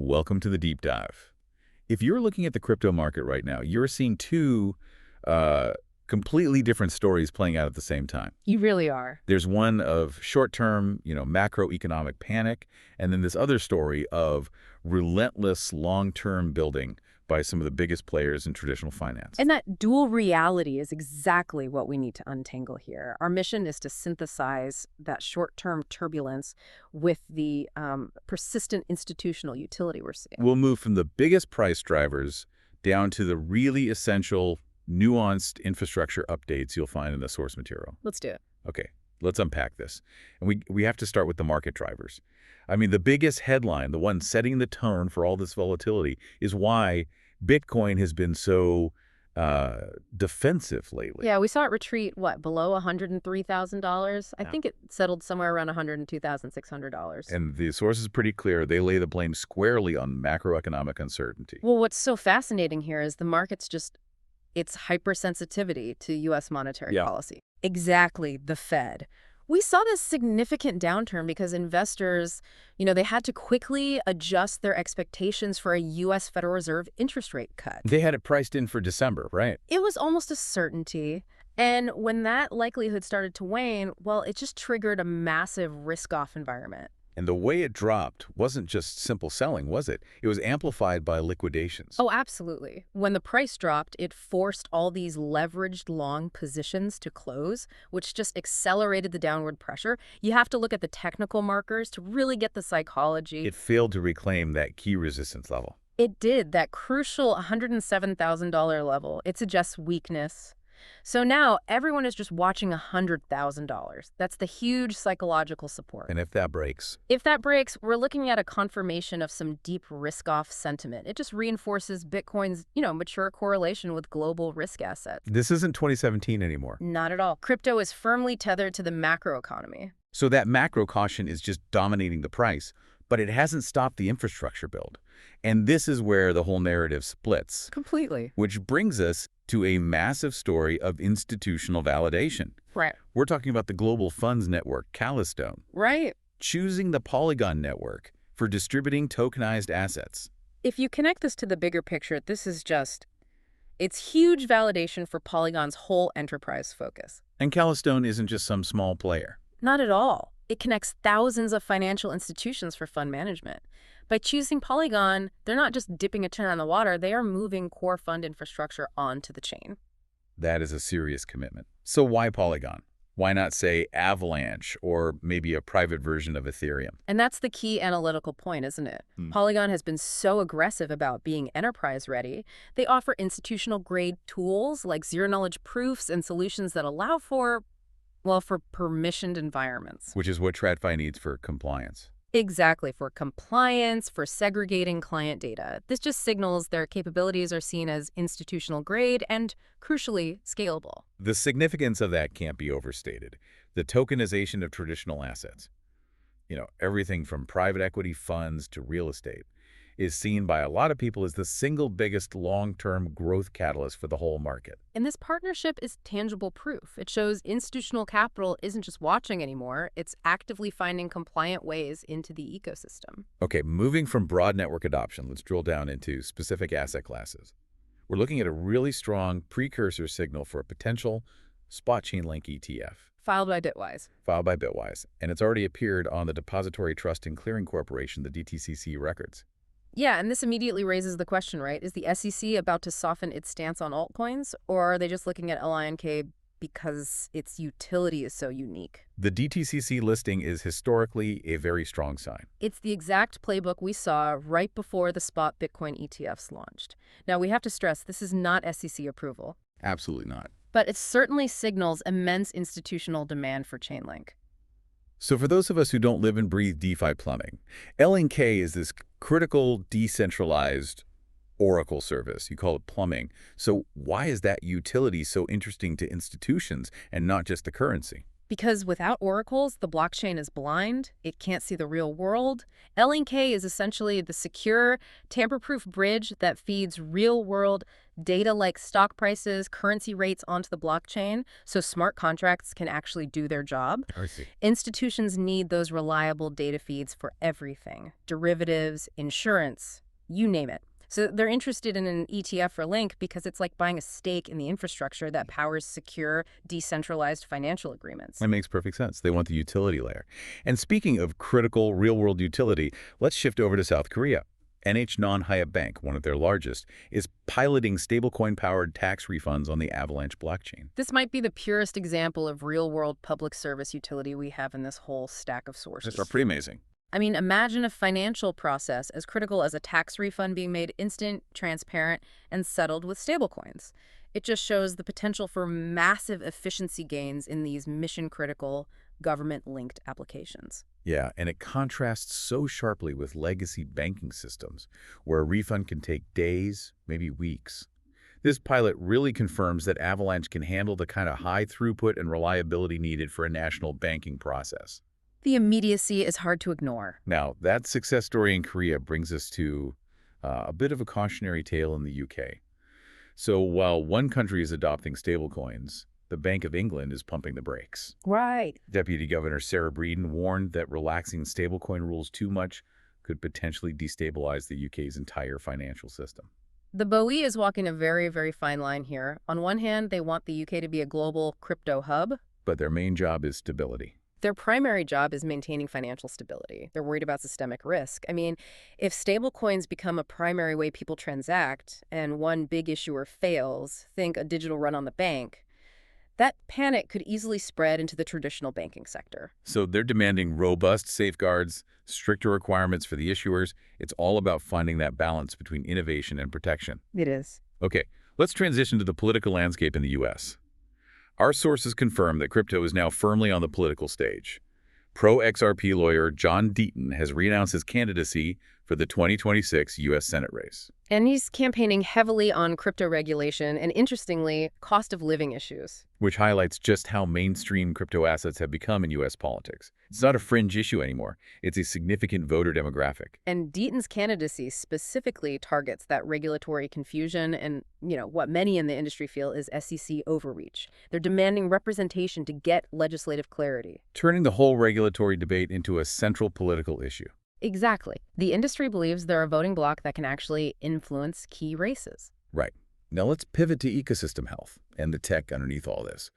Welcome to the deep dive. If you're looking at the crypto market right now, you're seeing two uh, completely different stories playing out at the same time. You really are. There's one of short-term, macroeconomic panic, and then this other story of relentless long-term building by some of the biggest players in traditional finance. And that dual reality is exactly what we need to untangle here. Our mission is to synthesize that short-term turbulence with the persistent institutional utility we're seeing. We'll move from the biggest price drivers down to the really essential, nuanced infrastructure updates you'll find in the source material. Let's do it. Okay, let's unpack this. And we have to start with the market drivers. I mean, the biggest headline, the one setting the tone for all this volatility, is why Bitcoin has been so defensive lately. Yeah, we saw it retreat, below $103,000? I think it settled somewhere around $102,600. And the source is pretty clear. They lay the blame squarely on macroeconomic uncertainty. Well, what's so fascinating here is the market's its hypersensitivity to U.S. monetary policy. Exactly, the Fed. We saw this significant downturn because investors, they had to quickly adjust their expectations for a U.S. Federal Reserve interest rate cut. They had it priced in for December, right? It was almost a certainty. And when that likelihood started to wane, well, it just triggered a massive risk-off environment. And the way it dropped wasn't just simple selling, was it? It was amplified by liquidations. Oh, absolutely. When the price dropped, it forced all these leveraged long positions to close, which just accelerated the downward pressure. You have to look at the technical markers to really get the psychology. It failed to reclaim that key resistance level. It did, that crucial $107,000 level. It suggests weakness. So now everyone is just watching $100,000. That's the huge psychological support. And if that breaks? If that breaks, we're looking at a confirmation of some deep risk-off sentiment. It just reinforces Bitcoin's, mature correlation with global risk assets. This isn't 2017 anymore. Not at all. Crypto is firmly tethered to the macroeconomy. So that macro caution is just dominating the price, but it hasn't stopped the infrastructure build. And this is where the whole narrative splits. Completely. Which brings us to a massive story of institutional validation. Right. We're talking about the global funds network, Calastone. Right. Choosing the Polygon network for distributing tokenized assets. If you connect this to the bigger picture, it's huge validation for Polygon's whole enterprise focus. And Calastone isn't just some small player. Not at all. It connects thousands of financial institutions for fund management. By choosing Polygon, they're not just dipping a toe on the water, they are moving core fund infrastructure onto the chain. That is a serious commitment. So why Polygon? Why not, say, Avalanche or maybe a private version of Ethereum? And that's the key analytical point, isn't it? Polygon has been so aggressive about being enterprise ready. They offer institutional-grade tools like zero-knowledge proofs and solutions that allow for permissioned environments. Which is what TradFi needs for compliance. Exactly, for compliance, for segregating client data. This just signals their capabilities are seen as institutional grade and, crucially, scalable. The significance of that can't be overstated. The tokenization of traditional assets, everything from private equity funds to real estate, is seen by a lot of people as the single biggest long-term growth catalyst for the whole market. And this partnership is tangible proof. It shows institutional capital isn't just watching anymore, it's actively finding compliant ways into the ecosystem. Okay, moving from broad network adoption, let's drill down into specific asset classes. We're looking at a really strong precursor signal for a potential spot Chainlink ETF. Filed by Bitwise. Filed by Bitwise. And it's already appeared on the Depository Trust and Clearing Corporation, the DTCC records. Yeah, and this immediately raises the question, right? Is the SEC about to soften its stance on altcoins, or are they just looking at LINK because its utility is so unique? The DTCC listing is historically a very strong sign. It's the exact playbook we saw right before the spot Bitcoin ETFs launched. Now, we have to stress, this is not SEC approval. Absolutely not. But it certainly signals immense institutional demand for Chainlink. So for those of us who don't live and breathe DeFi plumbing, LNK is this critical decentralized Oracle service. You call it plumbing. So why is that utility so interesting to institutions and not just the currency? Because without oracles, the blockchain is blind, it can't see the real world. LNK is essentially the secure, tamper-proof bridge that feeds real-world data like stock prices, currency rates onto the blockchain, so smart contracts can actually do their job. I see. Institutions need those reliable data feeds for everything: derivatives, insurance, you name it. So they're interested in an ETF or Link because it's like buying a stake in the infrastructure that powers secure, decentralized financial agreements. That makes perfect sense. They want the utility layer. And speaking of critical real-world utility, let's shift over to South Korea. NH Non-Hyup Bank, one of their largest, is piloting stablecoin-powered tax refunds on the Avalanche blockchain. This might be the purest example of real-world public service utility we have in this whole stack of sources. That's pretty amazing. I mean, imagine a financial process as critical as a tax refund being made instant, transparent, and settled with stablecoins. It just shows the potential for massive efficiency gains in these mission-critical, government-linked applications. Yeah, and it contrasts so sharply with legacy banking systems, where a refund can take days, maybe weeks. This pilot really confirms that Avalanche can handle the kind of high throughput and reliability needed for a national banking process. The immediacy is hard to ignore. Now, that success story in Korea brings us to a bit of a cautionary tale in the UK. So while one country is adopting stablecoins, the Bank of England is pumping the brakes. Right. Deputy Governor Sarah Breeden warned that relaxing stablecoin rules too much could potentially destabilize the UK's entire financial system. The BOE is walking a very, very fine line here. On one hand, they want the UK to be a global crypto hub. But their main job is stability. Their primary job is maintaining financial stability. They're worried about systemic risk. I mean, if stablecoins become a primary way people transact and one big issuer fails, think a digital run on the bank, that panic could easily spread into the traditional banking sector. So they're demanding robust safeguards, stricter requirements for the issuers. It's all about finding that balance between innovation and protection. It is. Okay, let's transition to the political landscape in the U.S. Our sources confirm that crypto is now firmly on the political stage. Pro-XRP lawyer John Deaton has renounced his candidacy for the 2026 U.S. Senate race. And he's campaigning heavily on crypto regulation and, interestingly, cost of living issues. Which highlights just how mainstream crypto assets have become in U.S. politics. It's not a fringe issue anymore. It's a significant voter demographic. And Deaton's candidacy specifically targets that regulatory confusion and, what many in the industry feel is SEC overreach. They're demanding representation to get legislative clarity. Turning the whole regulatory debate into a central political issue. Exactly. The industry believes they're a voting bloc that can actually influence key races. Right. Now let's pivot to ecosystem health and the tech underneath all this.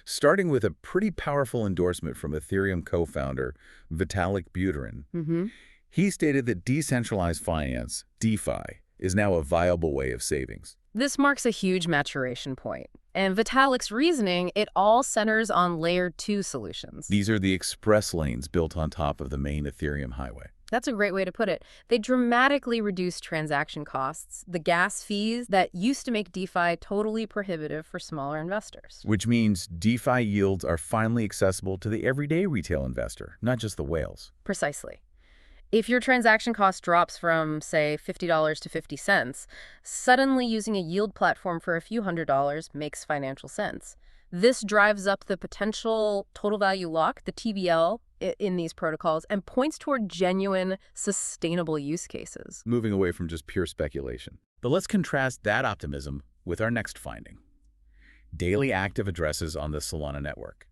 Starting with a pretty powerful endorsement from Ethereum co-founder Vitalik Buterin. He stated that decentralized finance, DeFi, is now a viable way of savings. This marks a huge maturation point. And Vitalik's reasoning, it all centers on Layer 2 solutions. These are the express lanes built on top of the main Ethereum highway. That's a great way to put it. They dramatically reduce transaction costs, the gas fees that used to make DeFi totally prohibitive for smaller investors. Which means DeFi yields are finally accessible to the everyday retail investor, not just the whales. Precisely. If your transaction cost drops from, say, $50 to 50 cents, suddenly using a yield platform for a few $100s makes financial sense. This drives up the potential total value lock, the TVL, in these protocols and points toward genuine, sustainable use cases. Moving away from just pure speculation. But let's contrast that optimism with our next finding. Daily active addresses on the Solana network.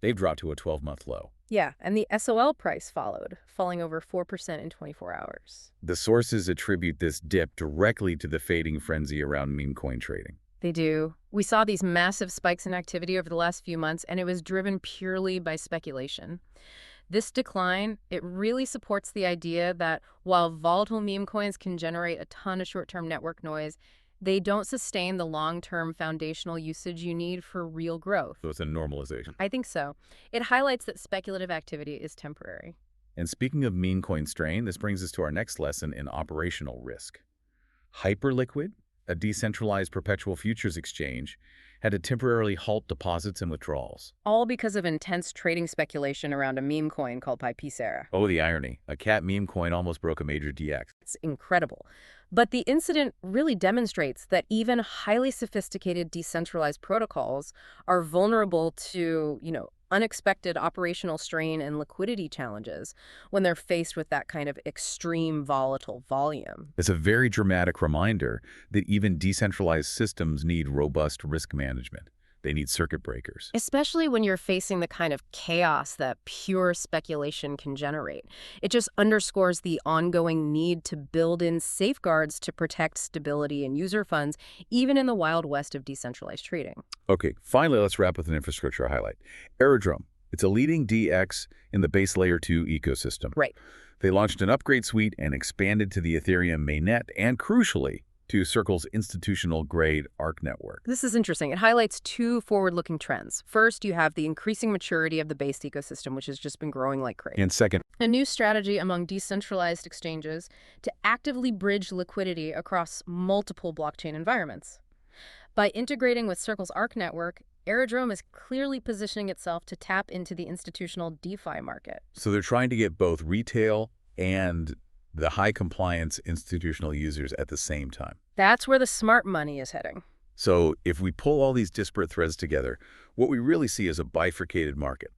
They've dropped to a 12-month low. Yeah, and the SOL price followed, falling over 4% in 24 hours. The sources attribute this dip directly to the fading frenzy around meme coin trading. They do. We saw these massive spikes in activity over the last few months, and it was driven purely by speculation. This decline, it really supports the idea that while volatile meme coins can generate a ton of short-term network noise, they don't sustain the long-term foundational usage you need for real growth. So it's a normalization. I think so. It highlights that speculative activity is temporary. And speaking of meme coin strain, this brings us to our next lesson in operational risk. Hyperliquid, a decentralized perpetual futures exchange, had to temporarily halt deposits and withdrawals. All because of intense trading speculation around a meme coin called Pypesera. Oh, the irony. A cat meme coin almost broke a major DX. It's incredible. But the incident really demonstrates that even highly sophisticated decentralized protocols are vulnerable to, unexpected operational strain and liquidity challenges when they're faced with that kind of extreme volatile volume. It's a very dramatic reminder that even decentralized systems need robust risk management. They need circuit breakers. Especially when you're facing the kind of chaos that pure speculation can generate. It just underscores the ongoing need to build in safeguards to protect stability in user funds, even in the wild west of decentralized trading. Okay, finally, let's wrap with an infrastructure highlight. Aerodrome. It's a leading DX in the base layer 2 ecosystem. Right. They launched an upgrade suite and expanded to the Ethereum mainnet and, crucially, to Circle's institutional-grade Arc network. This is interesting. It highlights two forward-looking trends. First, you have the increasing maturity of the base ecosystem, which has just been growing like crazy. And second, a new strategy among decentralized exchanges to actively bridge liquidity across multiple blockchain environments. By integrating with Circle's Arc network, Aerodrome is clearly positioning itself to tap into the institutional DeFi market. so they're trying to get both retail and the high-compliance institutional users at the same time. That's where the smart money is heading. So if we pull all these disparate threads together, what we really see is a bifurcated market.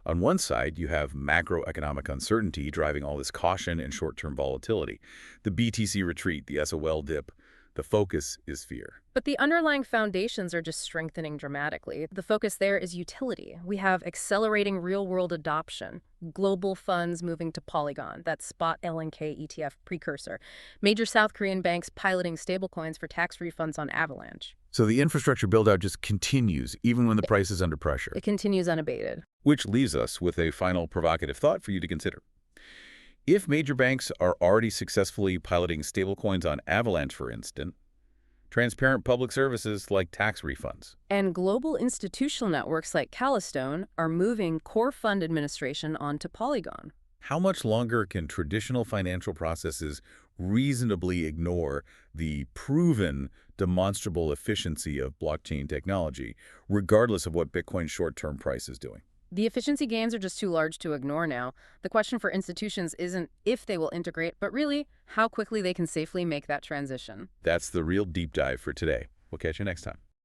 On one side, you have macroeconomic uncertainty driving all this caution and short-term volatility. The BTC retreat, the SOL dip, the focus is fear. But the underlying foundations are just strengthening dramatically. The focus there is utility. We have accelerating real-world adoption, global funds moving to Polygon, that spot LNK ETF precursor, major South Korean banks piloting stablecoins for tax refunds on Avalanche. So the infrastructure build-out just continues, even when the price is under pressure. It continues unabated. Which leaves us with a final provocative thought for you to consider. If major banks are already successfully piloting stablecoins on Avalanche, for instance, transparent public services like tax refunds, And global institutional networks like Calastone are moving core fund administration onto Polygon. how much longer can traditional financial processes reasonably ignore the proven, demonstrable efficiency of blockchain technology, regardless of what Bitcoin's short-term price is doing? The efficiency gains are just too large to ignore now. The question for institutions isn't if they will integrate, but really how quickly they can safely make that transition. That's the real deep dive for today. We'll catch you next time.